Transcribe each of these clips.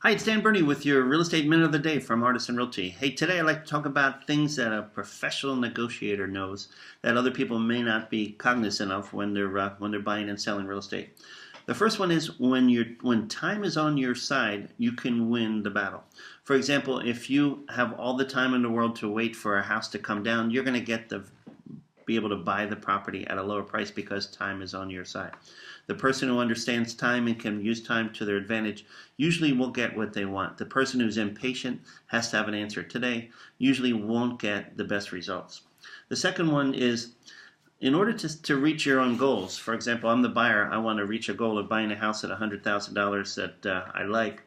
Hi, it's Dan Burney with your Real Estate Minute of the Day from Artisan Realty. Hey, today I'd like to talk about things that a professional negotiator knows that other people may not be cognizant of when they're buying and selling real estate. The first one is when time is on your side, you can win the battle. For example, if you have all the time in the world to wait for a house to come down, you're going to be able to buy the property at a lower price because time is on your side. The person who understands time and can use time to their advantage usually will get what they want. The person who's impatient has to have an answer today, usually won't get the best results. The second one is in order to reach your own goals. For example, I'm the buyer. I want to reach a goal of buying a house at $100,000 that I like.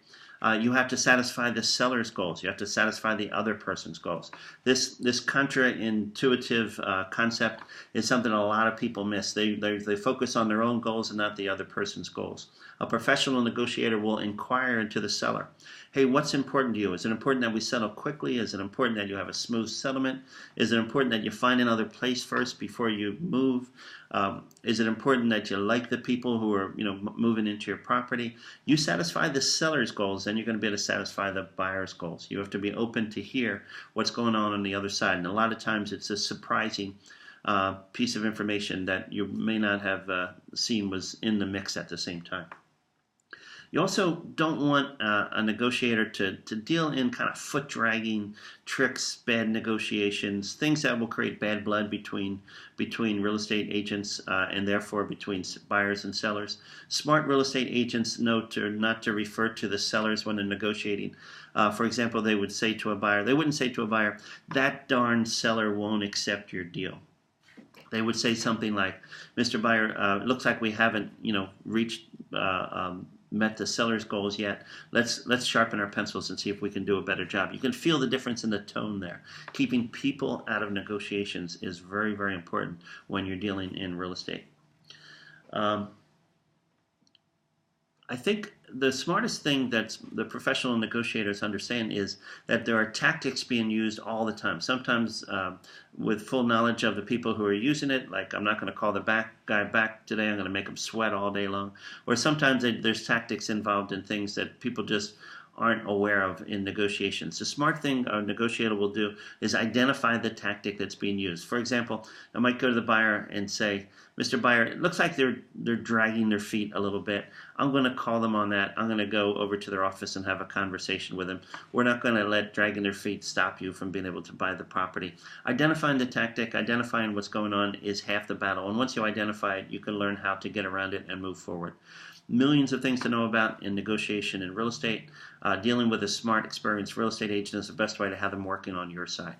You have to satisfy the seller's goals. You have to satisfy the other person's goals. This counterintuitive concept is something a lot of people miss. They focus on their own goals and not the other person's goals. A professional negotiator will inquire into the seller. Hey, what's important to you? Is it important that we settle quickly? Is it important that you have a smooth settlement? Is it important that you find another place first before you move? Is it important that you like the people who are moving into your property? You satisfy the seller's goals, then you're going to be able to satisfy the buyer's goals. You have to be open to hear what's going on the other side. And a lot of times it's a surprising piece of information that you may not have seen was in the mix at the same time. You also don't want a negotiator to deal in kind of foot-dragging tricks, bad negotiations, things that will create bad blood between real estate agents and therefore between buyers and sellers. Smart real estate agents know not to refer to the sellers when they're negotiating. For example, they wouldn't say to a buyer, "That darn seller won't accept your deal." They would say something like, "Mr. Buyer, it looks like we haven't reached met the seller's goals yet. Let's sharpen our pencils and see if we can do a better job." You can feel the difference in the tone there. Keeping people out of negotiations is very, very important when you're dealing in real estate. I think the smartest thing that the professional negotiators understand is that there are tactics being used all the time. Sometimes with full knowledge of the people who are using it, like I'm not going to call the guy back today, I'm going to make him sweat all day long. Or sometimes there's tactics involved in things that people just aren't aware of in negotiations. The smart thing a negotiator will do is identify the tactic that's being used. For example, I might go to the buyer and say, "Mr. Buyer, it looks like they're dragging their feet a little bit. I'm going to call them on that. I'm going to go over to their office and have a conversation with them. We're not going to let dragging their feet stop you from being able to buy the property." Identifying the tactic, identifying what's going on is half the battle. And once you identify it, you can learn how to get around it and move forward. Millions of things to know about in negotiation in real estate. Dealing with a smart, experienced real estate agent is the best way to have them working on your side.